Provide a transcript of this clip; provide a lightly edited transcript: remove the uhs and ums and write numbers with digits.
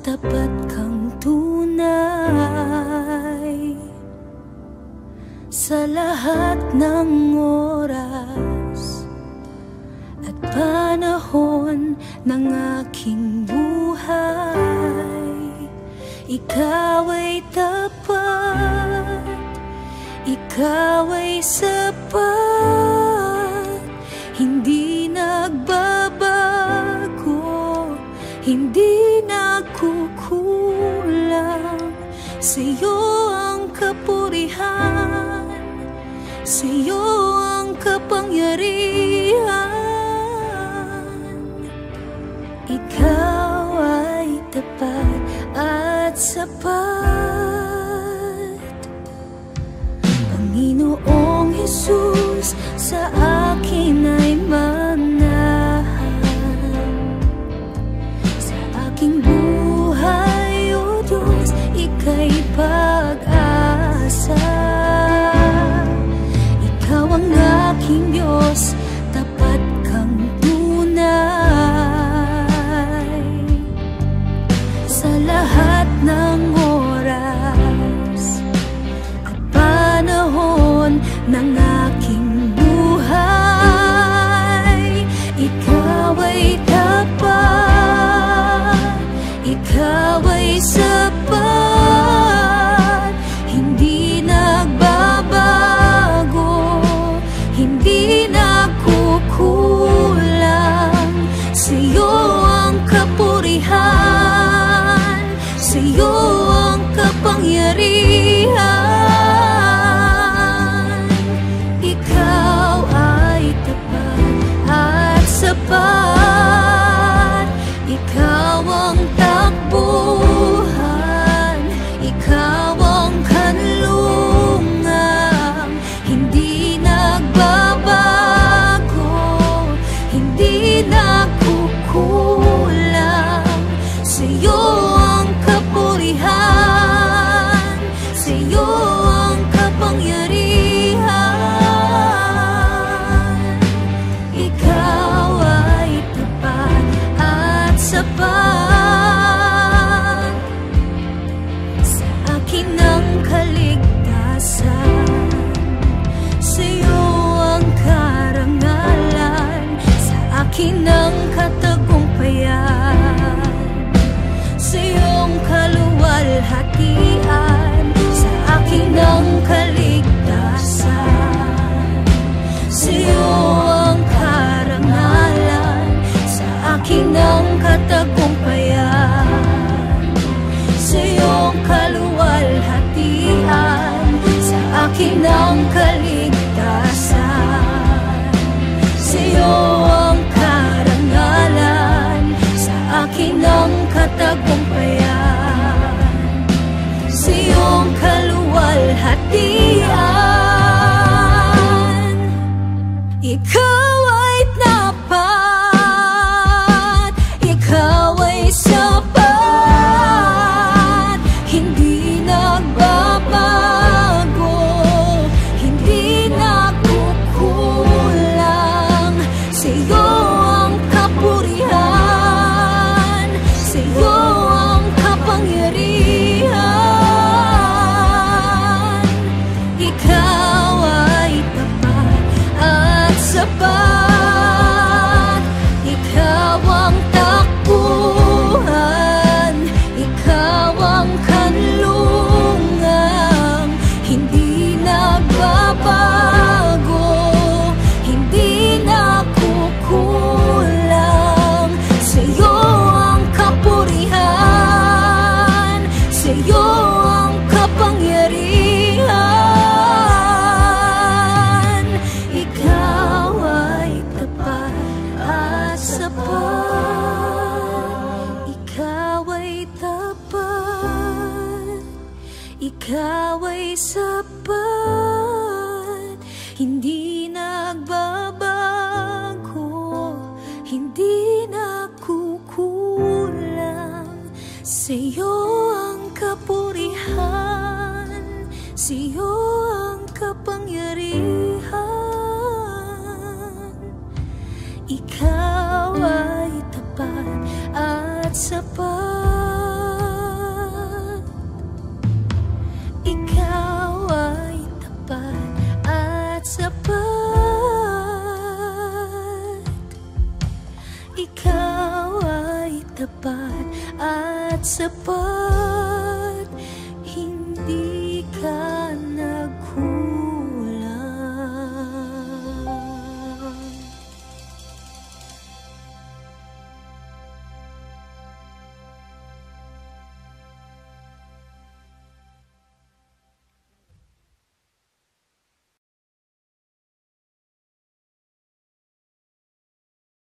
tapat kang tunay sa lahat ng oras at panahon ng aking buhay. Ikaw ay tapat, ikaw ay sapat, hindi nagbabago, hindi nagkukulang. Sa'yo ang kapurihan, sa'yo ang kapangyarihan. Ikaw ay tapat at sapat. Panginoong Jesus, sa akin ay manahan. Sa aking buhay, O Diyos, ika'y pag-asa. Ikaw ang aking Diyos, tapat kang tunay sa lahat ng oras at panahon ng aking buhay. Ikaw ay tapat, ikaw ay sapat, hindi nagbabago, hindi nagkukulang. Sa'yo ang kapurihan, sa'yo ang kapangyarihan. Ikaw ay tapat at sapat, ikaw ang takbuhan, ikaw ang kanlungan, hindi nagbabago, hindi nagkukulang. Sa'yo ang kapurihan, sa'yo ang kapangyarihan. Ikaw ay tapat at sapat, sa akin ang kaligtasan, sa'yo ang karangalan, sa akin ang katagumpayan, sa'yong kaluwalhatian, sa akin ang kaligtasan, sa'yo ang karangalan, sa akin ang katagumpayan, sa'yong kaluwalhatian, sa akin ang kaligtasan, sa'yo ang karangalan, sa akin ang katagumpayan, sa'yong kaluwalhatian. Ikaw ay tapat, ikaw ay sapat, hindi nagbabago, hindi nagkukulang. Sa'yo ang kapurihan, sa'yo ang kapangyarihan. Ikaw ay tapat at sapat, ikaw ang takbuhan, ikaw ang kanlungan, hindi nagbabago, hindi nagkukulang. Sa'yo ang kapurihan, sa'yo ang kapangyarihan. Ikaw ay tapat at sapat, ikaw ay tapat, ikaw ay sapat, hindi nagbabago, hindi nagkukulang. Sa'yo ang kapurihan, sa'yo ang kapangyarihan. Ikaw ay tapat at sapat. tapat at sapat.